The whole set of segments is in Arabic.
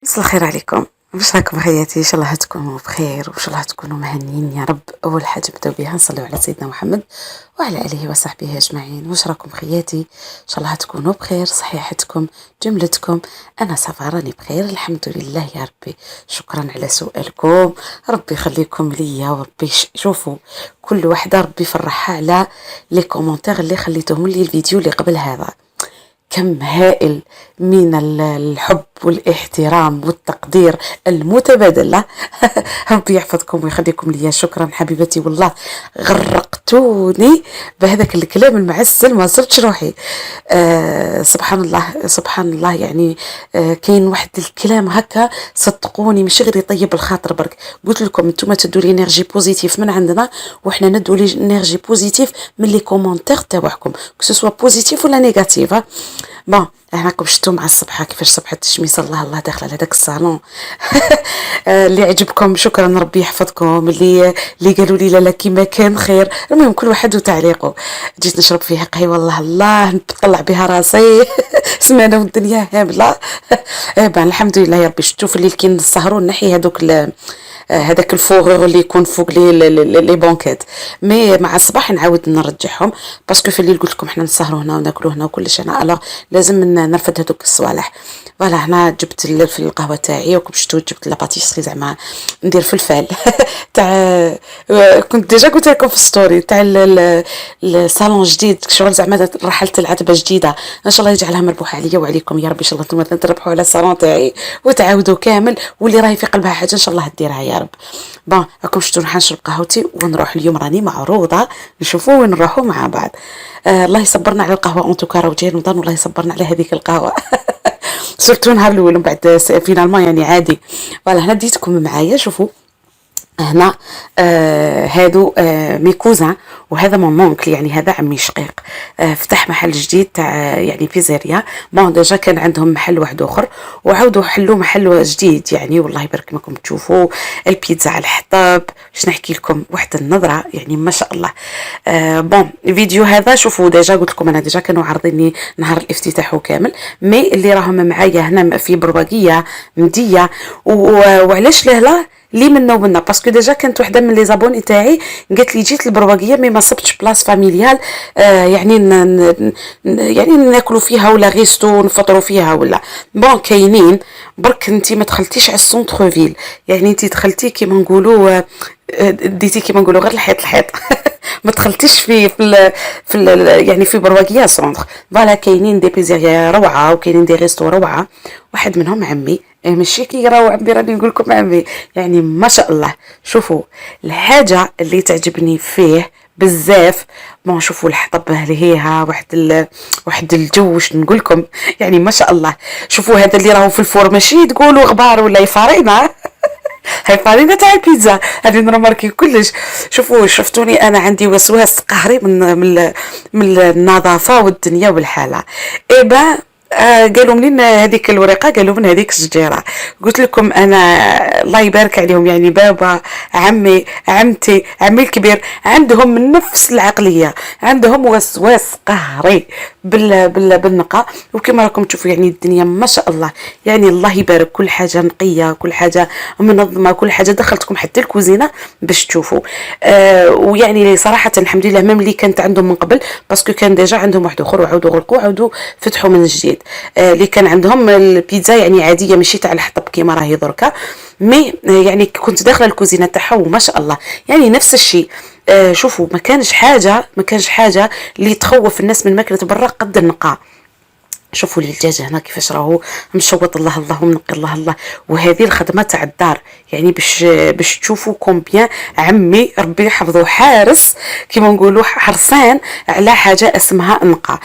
مساء الخير عليكم. واش راكم حياتي؟ ان شاء الله تكونوا بخير وان شاء الله تكونوا مهنيين يا رب. اول حاجه نبداو بها نصليو على سيدنا محمد وعلى اله وصحبه اجمعين. واش راكم حياتي؟ ان شاء الله تكونوا بخير، صحيحتكم جملتكم. انا صافا راني بخير الحمد لله يا ربي. شكرا على سؤالكم، ربي يخليكم ليا وربي شوفوا كل واحده ربي يفرحها على لي كومونتير اللي خليتوهم لي الفيديو اللي قبل هذا. كم هائل من الحب والاحترام والتقدير المتبادل له. ربي يحفظكم ويخليكم ليا. شكرا حبيبتي، والله غرقتوني بهذاك الكلام المعسل ما صرتش روحي. سبحان الله سبحان الله، يعني كاين واحد الكلام هكا صدقوني مش غير يطيب الخاطر برك. قلت لكم انتم تدوا لي انرجي بوزيتيف من عندنا وحنا ندوا لي انرجي بوزيتيف من لي كومونتير تاعكم كسوا بوزيتيف ولا نيجاتيف. بون راكم شفتوا مع الصباح كيفاش صبحت الشميسه الله الله داخله لهذاك الصالون. اللي عجبكم شكرا ربي يحفظكم، اللي قالوا لي لا كيما كان خير. المهم كل واحد وتعليقه. جيت نشرب فيها قهوه والله الله نطلع بها راسي. سمعنا والدنيا هامله. الحمد لله يا ربي. شفتوا في الليل كي نسهروا نحي هذوك هذاك الفوغور اللي يكون فوق لي بونكات، مي مع الصباح نعاود نرجعهم باسكو في الليل قلت لكم حنا نسهروا هنا وناكلوا هنا وكل شيء. الوغ لازم نرفد هذوك الصوالح. فوالا هنا جبت في القهوه تاعي وكم شفتوا جبت لاباتيسري زعما ندير فلفل. تاع كنت ديجا قلت لكم في ستوري تاع الصالون جديد شغل زعما رحلت العتبه جديده. ان شاء الله يجعلها مربوحه عليا وعليكم يا رب. ان شاء الله انتم تربحوا على الصالون تاعي وتعاودوا كامل، واللي راهي في قلبها حاجه ان شاء الله ديرها يا رب. بون راكم شفتوا راح نشرب قهوتي ونروح. اليوم راني معروضه نشوفوا وين نروحوا مع بعض. الله يصبرنا على القهوه اونتوكا راهو جاي رمضان والله يصبرنا على هذيك القهوه. سورتو نهار الاول ومن بعد فينالمون يعني عادي. فوالا هنا ديتكم معايا. شوفوا هنا هادو ميكوزان وهذا مونكل يعني هذا عمي شقيق. فتح محل جديد تاع يعني بيزيريا. بون ديجا كان عندهم محل واحد اخر وعاودوا حلوا محل جديد يعني والله يبارك ماكم تشوفوا البيتزا على الحطب. باش نحكي لكم واحد النظره يعني ما شاء الله. بون الفيديو هذا شوفوا ديجا قلت لكم انا ديجا كانوا عارضيني نهار الافتتاح كامل، مي اللي راهم معايا هنا في برواقيه مديه. وعلاش لهلا لي منا ومنا باسكو ديجا كانت وحده من لي زابوني تاعي قالت لي جيت البرواقيه مي ما صبتش بلاص فاميليال. يعني يعني ناكلوا فيها ولا غيستو نفطروا فيها ولا. بون كاينين برك انت ما دخلتيش على السونتر فيل، يعني انت دخلتي كيما نقولوا ديتي كيما نقولوا غير الحيط الحيط. ما دخلتيش يعني في برواقيه سونتر. فوالا كاينين دي بيزيريا روعه وكاينين دي ريستو روعه. واحد منهم عمي ماشي كي راهو عمي راني نقول لكم عمي يعني ما شاء الله. شوفوا الحاجه اللي تعجبني فيه بزاف. ما شوفوا الحطب هلهيها واحد الجو واش نقول لكم يعني ما شاء الله. شوفوا هذا اللي راهو في الفور ماشي تقولوا غبار ولا يفارينا. هاي فارينة تاع البيتزا هذه نماركي كلش. شوفوا شفتوني انا عندي وسواس قهري من النظافه والدنيا والحاله. ايبا قالوا منين هذيك الورقه؟ قالوا من هذيك الشجيره. قلت لكم انا الله يبارك عليهم يعني بابا عمي عمتي عمي الكبير عندهم من نفس العقليه، عندهم وسواس قهري بالنقاء. وكما راكم تشوفوا يعني الدنيا ما شاء الله يعني الله يبارك. كل حاجه نقيه كل حاجه منظمه كل حاجه. دخلتكم حتى الكوزينه باش تشوفوا. ويعني صراحه الحمد لله ميم اللي كانت عندهم من قبل باسكو كان ديجا عندهم واحد اخر وعاودوا غلقوا عاودوا فتحوا من جديد. اللي كان عندهم البيتزا يعني عاديه ماشي تاع الحطب كيما راهي دركا، مي يعني كنت داخله الكوزينه تاعها وما شاء الله يعني نفس الشيء. شوفوا ما كانش حاجه اللي تخوف الناس من ماكله برا قد النقاء. شوفوا لي الدجاج هنا كيفاش راهو مشوط الله الله ومنقي الله الله. وهذه الخدمه تاع الدار يعني باش تشوفوا كومبيان عمي ربي يحفظه حارس كيما نقولوا حرصان على حاجه اسمها نقا.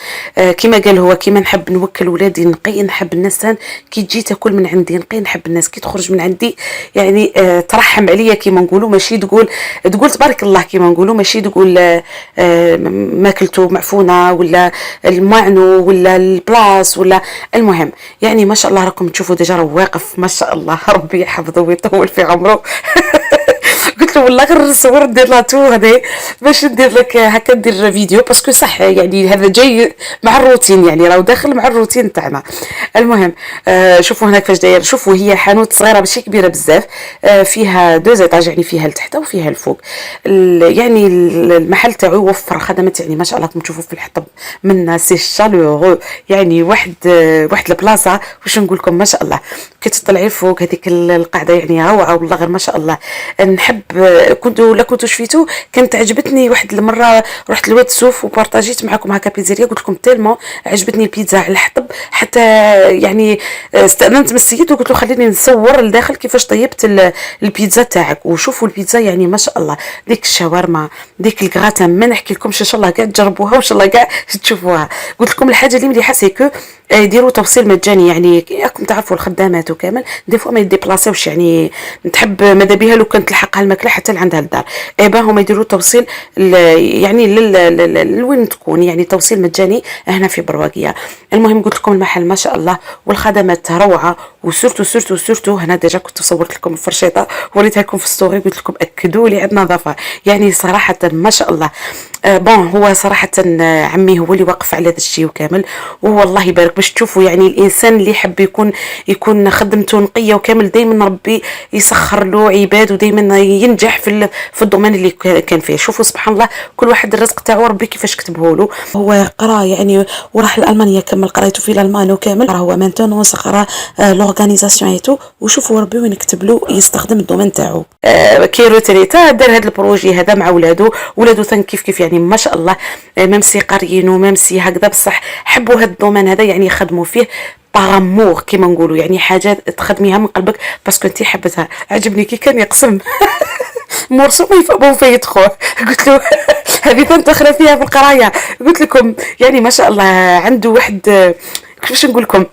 كيما قال هو كيما نحب نوكل ولادي نقي، نحب الناس كي تجي تاكل من عندي نقي، نحب الناس كي تخرج من عندي يعني ترحم عليا كيما نقولوا ماشي تقول تبارك الله كيما نقولوا ماشي تقول ماكلته معفونه ولا المعنو ولا البلا ولا. المهم يعني ما شاء الله راكم تشوفوا ديجا راه واقف ما شاء الله ربي يحفظه ويطول في عمره. قلت قلت له والله غير نصور ندير لاتو هذا باش ندير لك هكا ندير فيديو باسكو صح يعني هذا جاي مع الروتين يعني راهو داخل مع الروتين تاعنا. المهم شوفوا هناك فاش داير. شوفوا هي حانوت صغيره ماشي كبيره بزاف، فيها 2 ايطاج يعني فيها لتحت وفيها الفوق. يعني المحل تاعو يوفر خدمات يعني ما شاء الله. راكم تشوفوا في الحطب منا سي شالورو يعني واحد البلاصه واش نقول لكم ما شاء الله. كي تطلعي فوق هذيك القاعده يعني روعه والله غير ما شاء الله. نحب كنتو شفيتو كانت عجبتني واحد المره رحت لواد سوف وبارطاجيت معكم هكا بيتزيريا قلت لكم تيلمون عجبتني البيتزا على الحطب حتى يعني استأذنت من السيد وقلت له خليني نصور لداخل كيفاش طيبت البيتزا تاعك. وشوفوا البيتزا يعني ما شاء الله، ديك الشاورما ديك الكغاتان ما نحكي لكمش ان شاء الله كاع تجربوها وان شاء الله كاع تشوفوها. قلت لكم الحاجه اللي مليحه سيكو يديروا توصيل مجاني يعني راكم تعرفوا الخدامات وكامل دي فوا ما يديبلاصيوش يعني تحب ماذا بها لو كانت تلحقها الماكله حتى لعندها الدار ايبا هما يديروا توصيل يعني لوين تكون يعني توصيل مجاني هنا في برواقيه. المهم قلت لكم المحل ما شاء الله والخدمات روعه وسورتو هنا ديجا كنت صورت لكم الفرشيطه وريتها لكم في ستوري قلت لكم اكدوا لي عندنا نظافه يعني صراحه ما شاء الله. بون هو صراحه عمي هو اللي وقف على هذا الشيء وكامل والله يبارك باش تشوفوا يعني الانسان اللي يحب يكون خدمته نقيه وكامل دائما ربي يسخر له عباد ودائما ينجح في الضمان اللي كان فيه. شوفوا سبحان الله كل واحد الرزق تاعو ربي كيفاش كتبه له. هو قرا يعني وراح لالمانيا كمل قرايته في الالمان وكامل هو مانتونونس قرا لورغانيزاسيون ايتو وشوفوا ربي وين كتب له يستخدم الدومين تاعو. كيرو تريتا دار هذا البروجي هذا مع ولادو ثان كيف يعني ما شاء الله ميمسي قاريين وميمسي هكذا بصح حبوا هذا الدومين هذا يعني يخدموا فيه بارامور كيما نقولوا يعني حاجه تخدميها من قلبك باسكو انت حبتها. عجبني كي كان يقسم مرسوم يفقبون في يدخل قلت له هذه كنت داخله فيها في القرايه. قلت لكم يعني ما شاء الله عنده واحد كيفاش نقول لكم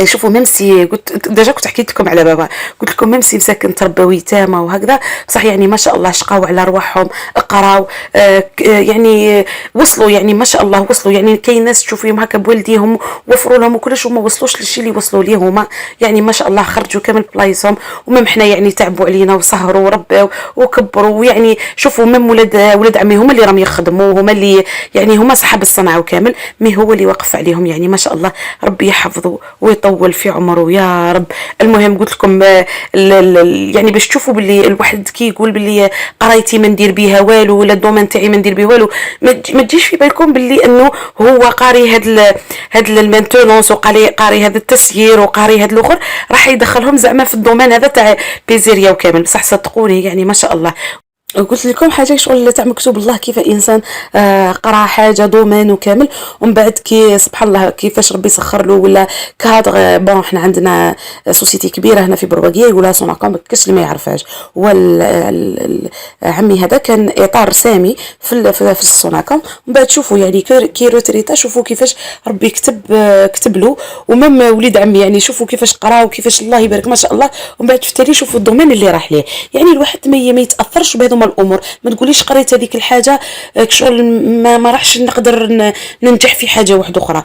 شوفوا ميمسي قلت ديجا كنت حكيت لكم على بابا قلت لكم ميمسي مساكن تربوي يتامى وهكذا بصح يعني ما شاء الله شقاو على رواحهم قراو يعني وصلوا يعني ما شاء الله وصلوا يعني كاين ناس تشوفيهم هكا بوالديهم وفروا لهم وكلش وما وصلوش للشيء اللي وصلوا ليه هما يعني ما شاء الله خرجوا كامل بلايصهم ومم حنا يعني تعبوا علينا وسهروا وربوا وكبروا ويعني شوفوا مم ولاد عمي هما اللي راهم يخدموا هما اللي يعني هما صحاب الصنعه وكامل مي هو اللي وقف عليهم يعني ما شاء الله ربي يحفظه ويطول في عمره يا رب. المهم قلت لكم يعني باش تشوفوا باللي الواحد كي يقول باللي قرايتي ما ندير بها والو ولا الدومين تاعي ما ندير به والو ما تجيش في بالكم باللي انه هو قاري هاد المانتونونس وقاري هذا التسيير وقاري هاد الاخر راح يدخلهم زعما في الدومين هذا تاع بيزيريا وكامل بصح صدقوني يعني ما شاء الله. قلت لكم حاجه شغل تاع مكتوب الله كيف انسان قرا حاجه دومين وكامل ومن بعد كي سبحان الله كيفاش ربي سخر له ولا كادر. بون احنا عندنا سوسيتي كبيره هنا في برواقيه يقولها سوناكوم كاش اللي ما يعرفهاش. عمي هذا كان اطار سامي في السوناكوم ومن بعد شوفوا يعني كي روتريتا شوفوا كيفاش ربي كتب له ومم وليد عمي يعني شوفوا كيفاش قرا وكيفاش الله يبارك ما شاء الله. ومن بعد في التالي شوفوا الدومين اللي راح ليه يعني الواحد ما يتاثرش بهذو الامور. ما تقوليش قريت هذيك الحاجه شغل ما راحش نقدر ننجح في حاجه واحده اخرى.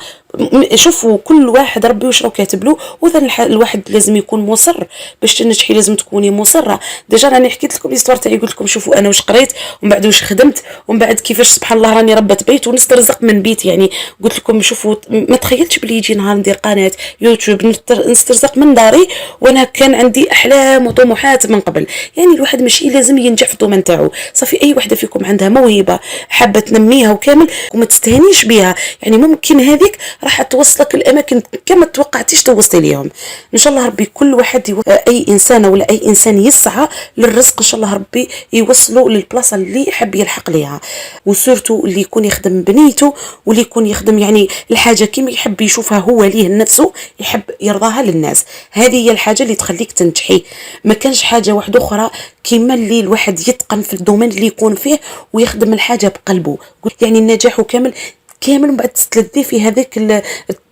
شوفوا كل واحد ربي واش راه كاتب له وذا الواحد لازم يكون مصر باش تنجحي لازم تكوني مصره. ديجا راني حكيت لكم ليستوار تاعي قلت لكم شوفوا انا واش قريت ومن بعد واش خدمت ومن بعد كيفاش سبحان الله راني ربت بيت ونسترزق من بيت يعني قلت لكم شوفوا ما تخيلتش بلي يجي نهار ندير قناه يوتيوب نسترزق من داري وانا كان عندي احلام وطموحات من قبل. يعني الواحد ماشي لازم ينجح في الدومين تاعو صافي اي وحده فيكم عندها موهبه حابه تنميها وكامل وما تستهنيش بها يعني ممكن هذيك راح توصلك الاماكن كما توقعتيش توصلي ليهم. ان شاء الله ربي كل واحد اي انسان ولا اي انسان يسعى للرزق ان شاء الله ربي يوصله للبلاصه اللي يحب يلحق ليها وسورتو اللي يكون يخدم بنيته واللي يكون يخدم يعني الحاجه كيما يحب يشوفها هو ليه لنفسه يحب يرضاها للناس. هذه هي الحاجه اللي تخليك تنجحي. ما كانش حاجه واحده اخرى كيما اللي الواحد يتقن في الدومين اللي يكون فيه ويخدم الحاجه بقلبه يعني النجاح كامل من بعد تستلذي في هذاك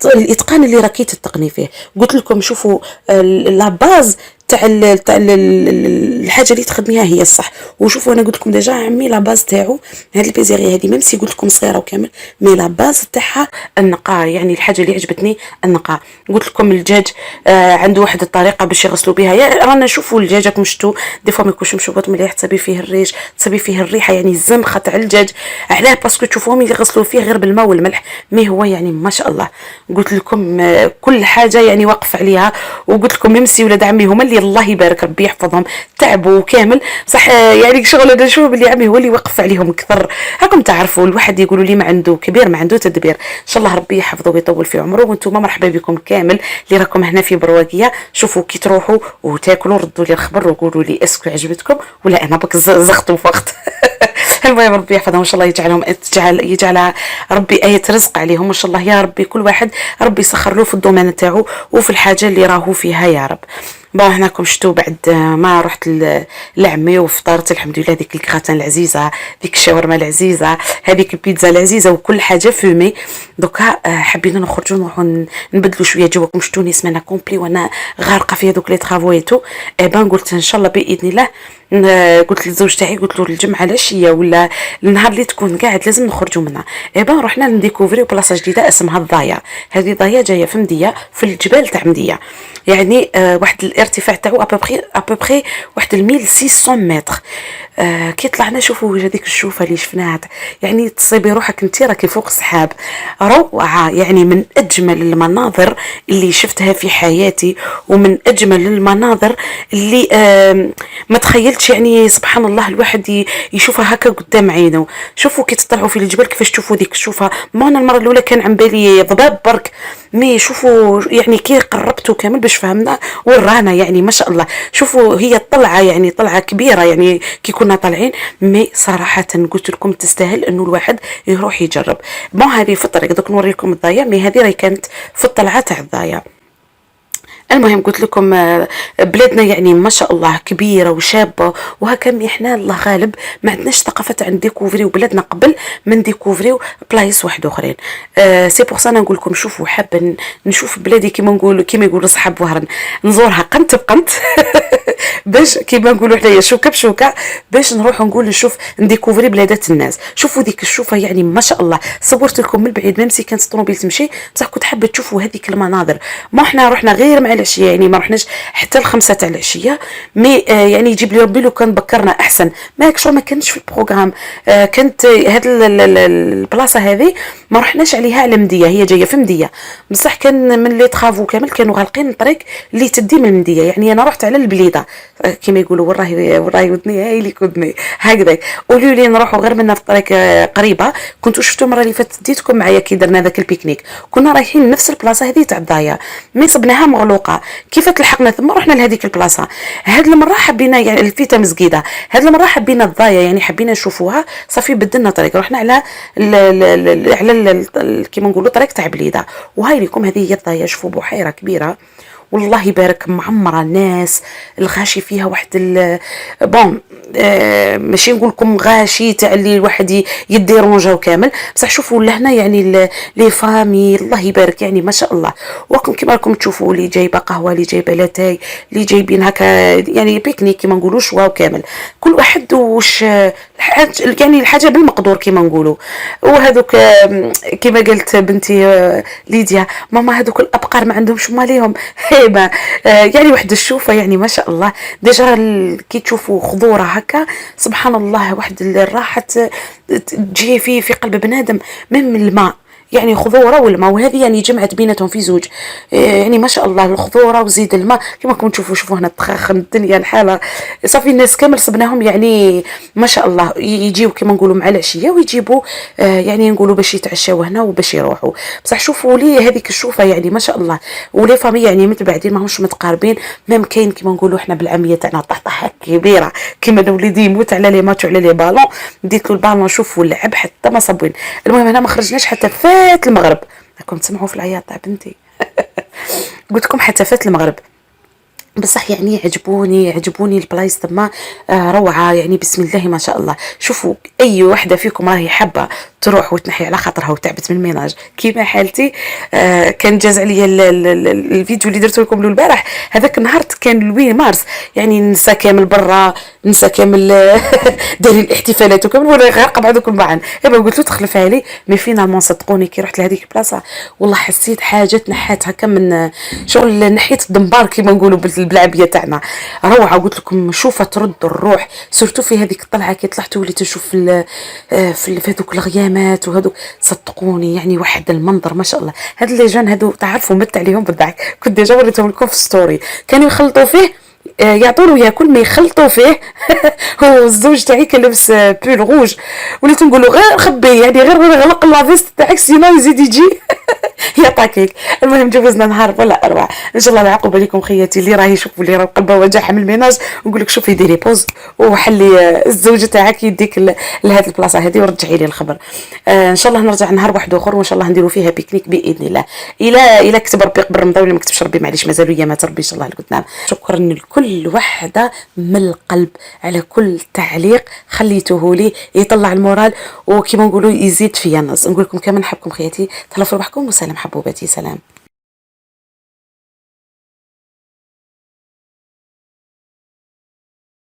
الاتقان اللي راكي تتقني فيه. قلت لكم شوفوا لا باز الحاجه اللي تخدميها هي الصح. وشوفوا انا قلت لكم ديجا عمي لا باز تاعو هاد البيزيري هذه ميم سي قلت لكم صغيره وكامل، مي لا باز تاعها النقاء. يعني الحاجه اللي عجبتني النقاء. قلت لكم الدجاج عنده واحد الطريقه باش يغسلوا بها. يعني رانا نشوفوا الدجاج راكم شفتوا دي فوا ما يكونش مشوبط مليح، تصبي فيه الريش، تصبي فيه الريحه، يعني الزنخه تاع الدجاج. علاه باسكو تشوفوهم يغسلوا فيه غير بالماء والملح، مي هو يعني ما شاء الله. قلت لكم كل حاجه يعني وقف عليها. وقلت لكم ميمسي ولاد عمي هما اللي الله يبارك ربي يحفظهم تعبوا كامل صح. يعني شغل انا نشوف اللي عمي هو اللي وقف عليهم اكثر. راكم تعرفوا الواحد يقولوا لي ما عنده كبير ما عنده تدبير. ان شاء الله ربي يحفظه ويطول في عمره. وانتم مرحبا بكم كامل اللي راكم هنا في برواقيه. شوفوا كي تروحوا وتاكلوا ردوا لي الخبر وقولوا لي اسكو عجبتكم ولا انا بك زغتوا فقط. المهم ربي يحفظهم ان شاء الله يجعلهم يجعل ربي ايه رزق عليهم ان شاء الله يا ربي. كل واحد ربي يسخر له في الدومين تاعو وفي الحاجه اللي راهو فيها يا رب. بون هناكم شتو بعد ما رحت لعمي وفطرت الحمد لله. ديك الكراتان العزيزه، ديك الشاورما العزيزه، هذيك البيتزا العزيزه وكل حاجه فومي. دوكا حبينا نخرجوا نروحوا نبدلوا شويه جوكم. شتوني سمانه كومبلي وانا غارقه في هذوك لي طرافويتو. بان قلت ان شاء الله باذن الله. قلت للزوج تاعي قلت له الجمعه العشيه ولا النهار اللي تكون قاعد لازم نخرجوا منها. بان رحنا نديكوفريو بلاصه جديده اسمها الضايا. هذه ضايا جايه في مديه في الجبال تاع مديه. يعني واحد الارتفاع تاعو ابوبري واحد 1600 متر. كي طلعنا شوفوا هذيك الشوفه اللي شفناها يعني تصيبي روحك انت راكي فوق سحاب. روعه يعني من اجمل المناظر اللي شفتها في حياتي ومن اجمل المناظر اللي ما تخيلتش. يعني سبحان الله الواحد يشوفها هكا قدام عينه. شوفوا كي تطلعوا في الجبل كيفاش تشوفوا ديك الشوفه. ما انا المره الاولى كان عن بالي ضباب برك، مي شوفوا يعني كي قربتوا كامل باش فهمنا ورانا. يعني ما شاء الله شوفوا هي الطلعه يعني طلعه كبيره يعني كي كنا طالعين. مي صراحه قلت لكم تستاهل انه الواحد يروح يجرب. ما هذه في الطريق دوك نوريكم الضايا. مي هذه راهي كانت في الطلعه تاع الضايا. المهم قلت لكم بلادنا يعني ما شاء الله كبيره وشابه وهكا. احنا الله غالب ما عندناش ثقافه تاع نديكوفريو بلادنا قبل ما نديكوفريو بلايص واحد اخرين. سي بور سا نقول لكم شوفوا حابه نشوف بلادي كيما نقولوا كيما يقولوا صحاب وهران نزورها قنت بقنت. باش كيما نقولوا حنايا شوكه بشوكه باش نروح نقول نشوف نديكوفري بلادات الناس. شوفوا ديك الشوفه يعني ما شاء الله. صورت لكم من بعيد ميمسي كانت الطوموبيل تمشي بصح كنت حابه تشوفوا هذيك المناظر. ما احنا رحنا غير مع العشيه يعني ما رحناش حتى الخمسه تاع العشيه. مي يعني يجيب لي ربي لو كان بكرنا احسن. ما شغل ما كانش في البروغرام. كانت هاد البلاصه هذه ما رحناش عليها على مديه. هي جايه في مديه بصح كان من لي طرافو كامل كانوا غالقين الطريق اللي تدي من المديه. يعني انا رحت على البليده كما يقولوا وراي ودني هاي اللي كودني هكذا. قولوا لي نروحوا غير منا في الطريق قريبه. كنتوا شفتوا المره اللي فاتت ديتكم معايا كي درنا ذاك البيكنيك كنا رايحين نفس البلاصه هذه تاع الضايا. مي صبناها مغلوقه. كيف تلحقنا ثم رحنا لهذيك البلاصه. هاد المره حبينا يعني الفيتا مسقيده. هاد المره حبينا الضايا يعني حبينا نشوفوها. صافي بدلنا طريق رحنا على كيما نقولوا طريق تاع بليده. وهاي لكم هذه هي الضايا. شوفوا بحيره كبيره والله يبارك معمره ناس. الغاشي فيها واحد بون ماشي نقول لكم غاشي تاع اللي الواحد يديرونجا وكامل بصح شوفوا لهنا يعني لي فامي الله يبارك يعني ما شاء الله. وراكم كيما راكم تشوفوا اللي جايبه قهوه اللي جايبه لاتاي اللي جايبين هكا يعني بيكنيك كيما نقولوا شوا وكامل. كل واحد وش يعني الحاجه بالمقدور كيما نقولوا. وهذوك كيما قلت بنتي ليديا ماما هذوك الابقار ما عندهمش ماليهم هيبه. يعني واحد الشوفه يعني ما شاء الله. ديجا كي تشوفوا خضوره هكا سبحان الله واحد الراحه تجي في قلب بنادم من الماء. يعني خضوره والماء وهذه يعني جمعت بيناتهم في زوج. يعني ما شاء الله الخضوره وزيد الماء كما راكم تشوفوا. شوفوا هنا تخخم الدنيا الحاله صافي الناس كامل صبناهم يعني ما شاء الله. يجيو كما نقولوا مع العشيه ويجيبوا يعني نقولوا باش يتعشاو هنا وباش يروحوا. بصح شوفوا لي هذيك الشوفه يعني ما شاء الله. ولي فامي يعني متبعدين ماهمش متقاربين. ميم كاين كما نقولوا احنا بالعاميه تاعنا طحطحه كبيره كيما الوليد يموت على لي ماتش على لي بالون. ديت له البالون شوفوا لعب حتى ما صابوين. المهم هنا ما خرجناش حتى فات المغرب. راكم تسمعوا في العياط تاع بنتي. قلت لكم حتى فات المغرب بصح يعني عجبوني البلايص ثم روعه يعني بسم الله ما شاء الله. شوفوا اي وحده فيكم راهي حابه تروح وتنحي على خاطرها وتعبت من الميناج كيما حالتي. كان جاز عليا الفيديو اللي درته لكم البارح، هذاك النهار كان 8 مارس، يعني نسى كامل برا، نسى كامل داري الاحتفالات وكامل، ولا غير بعضكم معا. ايوا قلت له تخلف علي، مي فينالمون صدقوني كي رحت لهذيك البلاصه والله حسيت حاجه تنحات هكا من شغل نحيت الدمبار كيما نقولوا بالعبيه تاعنا، روعه. قلت لكم شوفه ترد الروح، سورتو في هذيك الطلعه كي طلعت وليت نشوف في هذوك الغيامات وهذوك، صدقوني يعني واحد المنظر ما شاء الله. هاد لي جون هادو تعرفوا مت عليهم بالضحك، كنت ديجا وريتهم لكم في ستوري، كانوا يخلطوا فيه يعطولو ياكل ما يخلطوا فيه. هو الزوج تاعي كان لابس بول روج، وليت نقولوا غير خبي يعني غير غلق لافيست تاعك سينو يزيد يجي يعطاكيك. المهم جوزنا نهار ولا اروع، ان شاء الله العقوبه لكم خياتي اللي راهي يشوفوا اللي راه قلبه وجع من الميناج، ونقول لك شوفي ديري بوز وحلي الزوجه تاعك يديك لهذه البلاصه هذه ورجعي لي الخبر. ان شاء الله نرجع نهار واحد اخر، وان شاء الله نديروا فيها بيكنيك باذن الله. الى كتب ربي قبل رمضان، ولا ما كتبش ربي معليش مازالوا ايامات ربي ان شاء الله القدام. شكرا لكل وحده من القلب على كل تعليق خليتوه لي يطلع المورال، وكما نقولوا يزيد فيا النص. نقول لكم كمان نحبكم خياتي، تهلاو في روحكم وسلام حبوباتي، سلام.